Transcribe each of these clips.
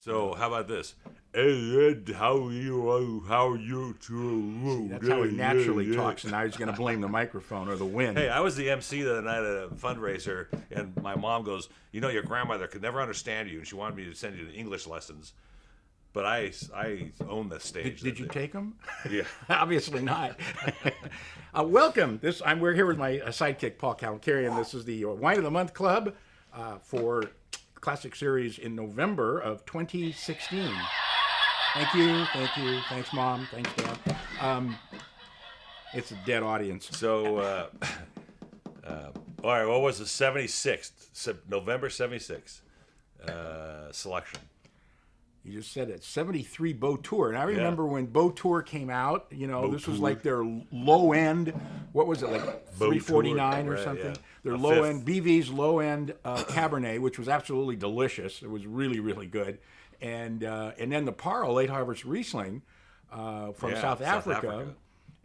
So how about this? Hey Ed, how are you too? See, that's how he naturally talks, and now he's going to blame the microphone or the wind. Hey, I was the MC the other night at a fundraiser, and my mom goes, "You know, your grandmother could never understand you, and she wanted me to send you to English lessons." But I own the stage. Did you take them? Yeah. Obviously not. Welcome. We're here with my sidekick, Paul Kalemkiarian. This is the Wine of the Month Club for Classic Series in November of 2016. Thank you. Thanks, Mom. Thanks, Dad. It's a dead audience. So, all right, what was the 76th, November 76th selection? You just said it. 73 Beau Tour. And I remember when Beau Tour came out, this was like their low end, what was it, like 349 or something? Yeah. Their low end, BV's low end Cabernet, which was absolutely delicious. It was really, really good. And then the Parle Late Harvest Riesling from South Africa.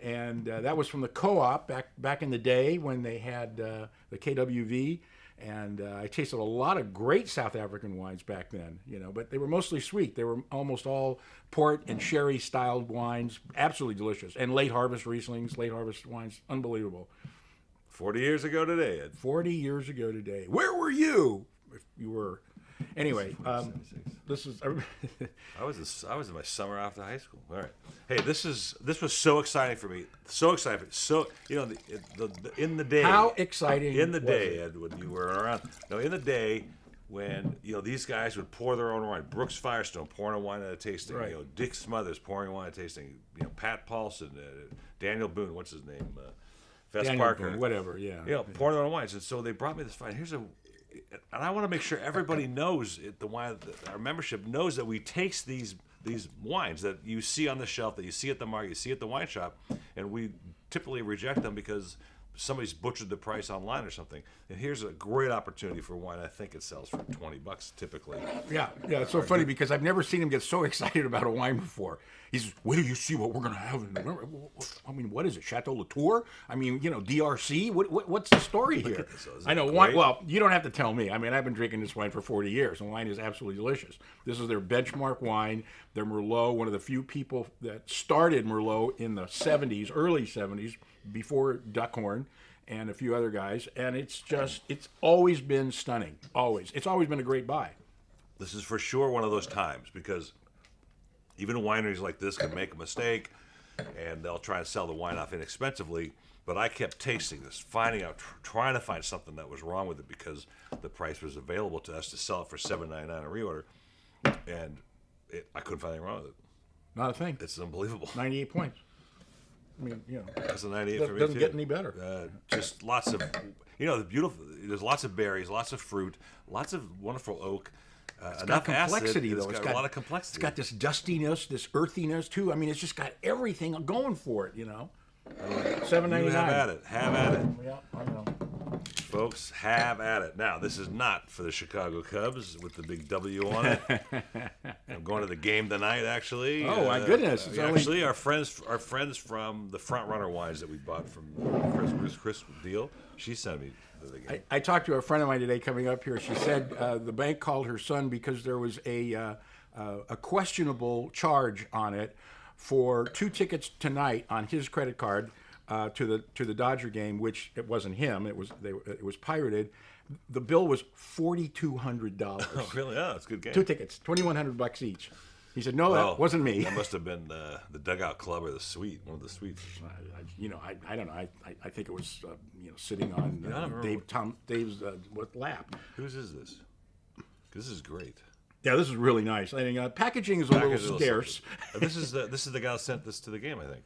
And that was from the co-op back in the day when they had the KWV. And I tasted a lot of great South African wines back then, but they were mostly sweet. They were almost all port and sherry styled wines, absolutely delicious. And late harvest Rieslings, late harvest wines, unbelievable. 40 years ago today, Ed. 40 years ago today. Where were you? If you were. Anyway, this is. I was in my summer after high school. All right. Hey, this was so exciting for me. So exciting. So in the day. How exciting! In the day, Ed, when you were around. No, in the day when these guys would pour their own wine. Brooks Firestone pouring a wine at a tasting. Right. Dick Smothers pouring wine at a tasting. Pat Paulson, Daniel Boone. What's his name? Fess Daniel Parker. Boone, whatever. Yeah. Pouring their own wines, and so they brought me this wine. And I want to make sure everybody knows our membership knows that we taste these wines that you see on the shelf, that you see at the market, you see at the wine shop, and we typically reject them because somebody's butchered the price online or something. And here's a great opportunity for wine. I think it sells for $20 typically. Yeah. It's so funny because I've never seen him get so excited about a wine before. He says, "Wait till you see what we're going to have in November." I mean, what is it? Chateau Latour? I mean, DRC? What's the story here? I know wine. Well, you don't have to tell me. I mean, I've been drinking this wine for 40 years, and wine is absolutely delicious. This is their benchmark wine. Their Merlot, one of the few people that started Merlot in the 70s, early 70s, before Duckhorn and a few other guys. And it's always been stunning. Always. It's always been a great buy. This is for sure one of those times because even wineries like this can make a mistake and they'll try and sell the wine off inexpensively. But I kept tasting this, finding out, trying to find something that was wrong with it because the price was available to us to sell it for $7.99 a reorder. And I couldn't find anything wrong with it. Not a thing. It's unbelievable. 98 points. I mean, that's a 98 for me. Doesn't get any better. Just lots of, the beautiful. There's lots of berries, lots of fruit, lots of wonderful oak. It's got complexity, though. It's got a lot of complexity. It's got this dustiness, this earthiness too. I mean, it's just got everything going for it. $7.99. Have at it. Yeah, I know. Folks, have at it. Now, this is not for the Chicago Cubs with the big W on it. I'm going to the game tonight, actually. Oh, my goodness. Actually, our friends from the Front Runner wines that we bought from Chris deal, she sent me to the game. I talked to a friend of mine today coming up here. She said the bank called her son because there was a questionable charge on it for 2 tickets tonight on his credit card to the Dodger game, which it wasn't him. It was pirated. The bill was $4,200. Oh, really? Oh, it's a good game. 2 tickets, $2,100 each. He said, "No, that wasn't me." That must have been the dugout club or the suite, one of the suites. I don't know. I think it was sitting on Dave's lap. Whose is this? This is great. Yeah, this is really nice. I think packaging is a little scarce. This is the guy who sent this to the game, I think.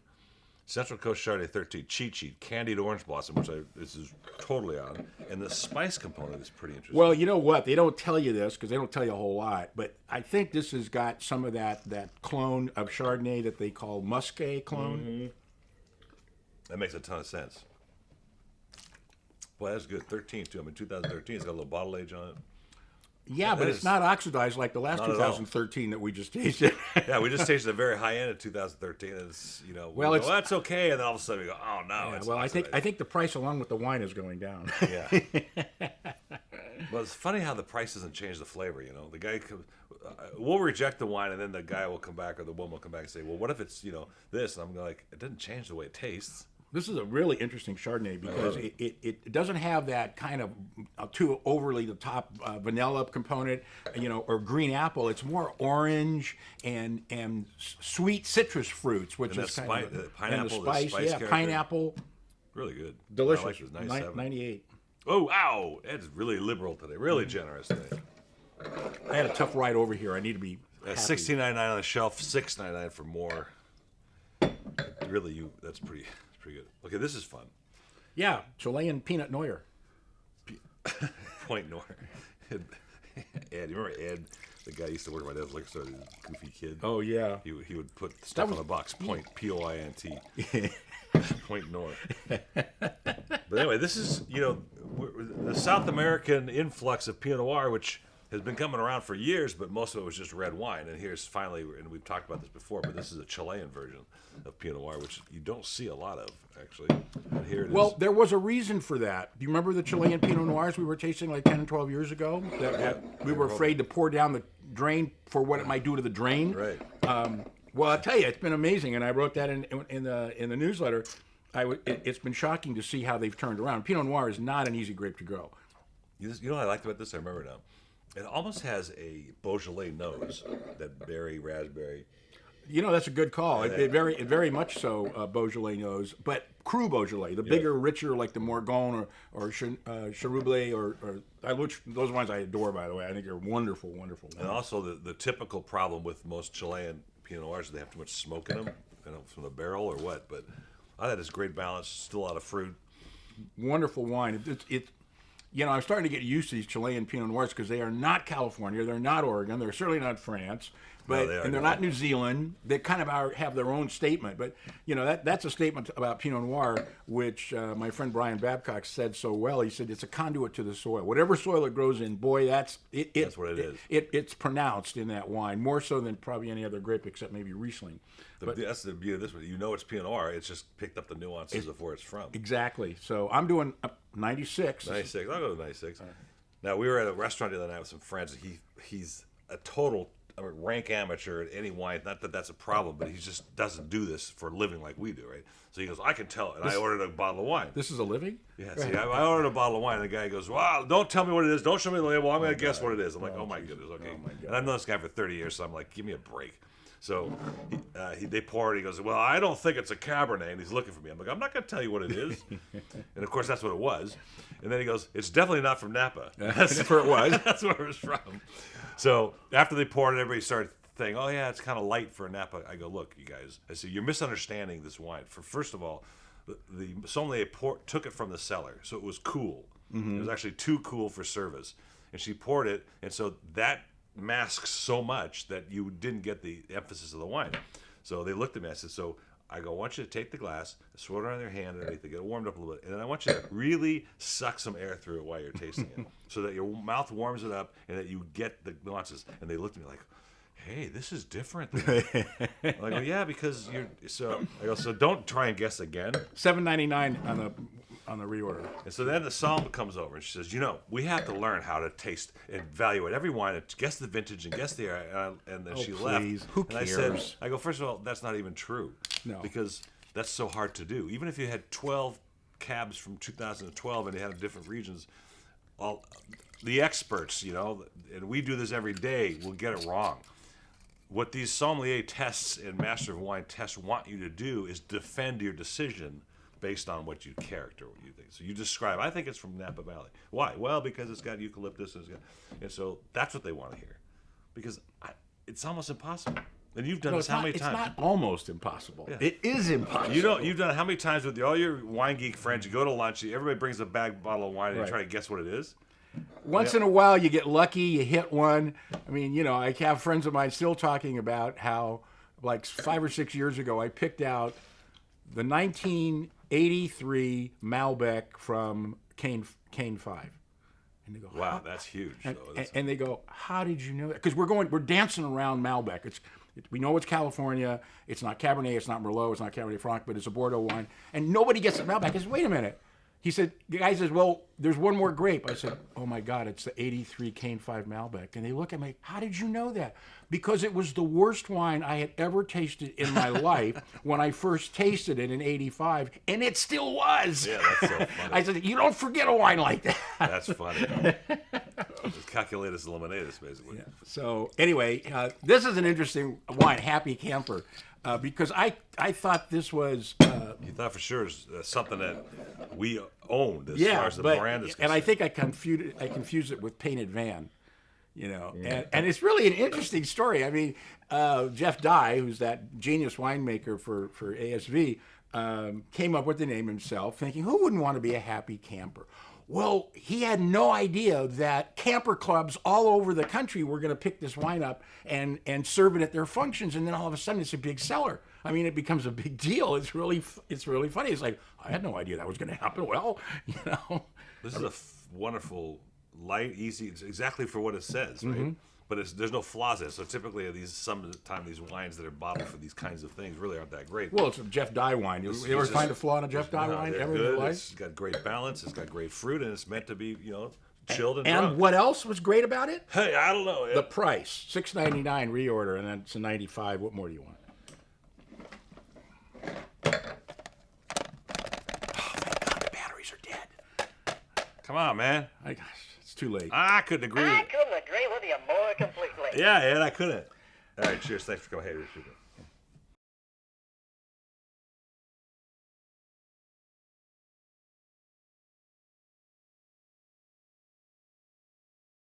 Central Coast Chardonnay 13, Cheat Sheet, Candied Orange Blossom, which this is totally on. And the spice component is pretty interesting. Well, you know what? They don't tell you this because they don't tell you a whole lot. But I think this has got some of that clone of Chardonnay that they call Muscat clone. Mm-hmm. That makes a ton of sense. Boy, that's good. 13, too. I mean, 2013, it's got a little bottle age on it. Yeah, but it's not oxidized like the last 2013 that we just tasted. Yeah, we just tasted the very high end of 2013. And it's that's okay, and then all of a sudden we go, oh no. Yeah, well, I think the price along with the wine is going down. Yeah. Well, it's funny how the price doesn't change the flavor. You know, the guy we'll reject the wine, and then the guy will come back or the woman will come back and say, "Well, what if it's this?" And I'm like, "It doesn't change the way it tastes." This is a really interesting Chardonnay because it doesn't have that kind of too overly the top vanilla component, or green apple. It's more orange and sweet citrus fruits, which and is kind of pineapple, and the spice. character. Pineapple. Really good. Delicious. I like this. 98. Oh, wow. Ed's really liberal today. Really generous today. I had a tough ride over here. I need to be $16.99 on the shelf, $6.99 for more. Really, that's pretty good. Okay, this is fun. Yeah, Chilean Peanut Noir. Point Noir. Ed, you remember Ed, the guy used to work at my dad's liquor store, the goofy kid? Oh, yeah. He would put stuff on a box, Point, P-O-I-N-T. Point Noir. But anyway, this is, the South American influx of Pinot Noir, which has been coming around for years, but most of it was just red wine. And here's finally, and we've talked about this before, but this is a Chilean version of Pinot Noir, which you don't see a lot of, actually. And here it is. Well, there was a reason for that. Do you remember the Chilean Pinot Noirs we were tasting like 10 and 12 years ago? That we were afraid to pour down the drain for what it might do to the drain. Right. Well, I'll tell you, it's been amazing, and I wrote that in the newsletter. It's been shocking to see how they've turned around. Pinot Noir is not an easy grape to grow. You know what I liked about this? I remember now. It almost has a Beaujolais nose, that berry, raspberry. That's a good call. It very much so Beaujolais nose, but cru Beaujolais, the bigger, richer, like the Morgon or Cherouble or those wines I adore, by the way. I think they're wonderful, wonderful wines. And also the typical problem with most Chilean Pinot Noirs is they have too much smoke in them, from the barrel or what. But I thought it's great balance, still a lot of fruit. Wonderful wine. I'm starting to get used to these Chilean Pinot Noirs because they are not California, they're not Oregon, they're certainly not France, and they're not New Zealand. They kind of have their own statement, but that's a statement about Pinot Noir, which my friend Brian Babcock said so well. He said it's a conduit to the soil. Whatever soil it grows in, boy, that's what it is. It's pronounced in that wine more so than probably any other grape except maybe Riesling. That's the beauty of this one. It's Pinot Noir. It's just picked up the nuances of where it's from. Exactly. So I'm doing 96. 96. I'll go to 96. Now, we were at a restaurant the other night with some friends. He's a total rank amateur at any wine. Not that that's a problem, but he just doesn't do this for a living like we do, right? So he goes, I can tell. And I ordered a bottle of wine. This is a living? Yeah. See, I ordered a bottle of wine, and the guy goes, well, don't tell me what it is. Don't show me the label. I'm going to guess what it is. I'm like, oh my goodness. Okay. Oh, my God. And I've known this guy for 30 years, so I'm like, give me a break. So they pour it. He goes, well, I don't think it's a Cabernet. And he's looking for me. I'm like, I'm not going to tell you what it is. And, of course, that's what it was. And then he goes, it's definitely not from Napa. That's where it was. That's where it was from. So after they poured it, everybody started saying, oh, yeah, it's kind of light for Napa. I go, look, you guys. I said, you're misunderstanding this wine. First of all, the sommelier took it from the cellar. So it was cool. Mm-hmm. It was actually too cool for service. And she poured it. And so that masks so much that you didn't get the emphasis of the wine. So they looked at me. I said, I want you to take the glass, swirl it on your hand underneath it, get it warmed up a little bit, and then I want you to really suck some air through it while you're tasting it, so that your mouth warms it up and that you get the nuances. And they looked at me like, hey, this is different. I'm like, well, yeah, because you're. So I go, so don't try and guess again. $7.99 on the reorder. And so then the sommelier comes over and she says, we have to learn how to taste and evaluate every wine and guess the vintage and guess the area. And then she left. Who cares? And I go, first of all, that's not even true. No. Because that's so hard to do. Even if you had 12 cabs from 2012 and they had different regions, the experts, and we do this every day, will get it wrong. What these sommelier tests and master of wine tests want you to do is defend your decision based on what you character, what you think. So you describe, I think it's from Napa Valley. Why? Well, because it's got eucalyptus, and so that's what they want to hear. Because it's almost impossible. And you've done this how many times? It's not almost impossible. Yeah. It is impossible. You've done it how many times with all your wine geek friends? You go to lunch, everybody brings a bottle of wine, and you try to guess what it is. Once in a while, you get lucky, you hit one. I mean, I have friends of mine still talking about how, like 5 or 6 years ago, I picked out the 1983 Malbec from Cane 5. And they go, wow, that's huge. And they go, how did you know that? Because we're dancing around Malbec. We know it's California. It's not Cabernet. It's not Merlot. It's not Cabernet Franc, but it's a Bordeaux wine. And nobody gets it Malbec. I said, wait a minute. he said, the guy says, well, there's one more grape. I said, oh my God, it's the 83 Cane 5 Malbec. And they look at me, how did you know that? Because it was the worst wine I had ever tasted in my life when I first tasted it in 85, and it still was. Yeah, that's so funny. I said, you don't forget a wine like that. That's funny. It's calculatus eliminatus, basically. Yeah. So anyway, this is an interesting wine, Happy Camper, because I thought this was... You thought for sure it was something that we owned as far as the brand is concerned. And I think I confused it with Painted Van. You know, and it's really an interesting story. I mean, Jeff Dye, who's that genius winemaker for ASV, came up with the name himself, thinking, who wouldn't want to be a happy camper? Well, he had no idea that camper clubs all over the country were going to pick this wine up and serve it at their functions, and then all of a sudden it's a big seller. I mean, it becomes a big deal. It's really funny. It's like, I had no idea that was going to happen. Well, you know, this is a wonderful, light, easy. It's exactly for what it says, right? Mm-hmm. But there's no flaws in it. So typically, sometimes these wines that are bottled for these kinds of things really aren't that great. Well, it's a Jeff Dye wine. You ever find a flaw in a Jeff Dye wine ever in your life? It's got great balance. It's got great fruit, and it's meant to be, chilled and drunk. And what else was great about it? Hey, I don't know. The price, $6.99 reorder, and then it's a $95. What more do you want? Oh, thank God, the batteries are dead. Come on, man. It's too late. I couldn't agree. I couldn't agree with you more completely. Yeah, Ed, I couldn't. All right, cheers. Thanks for coming. Hey,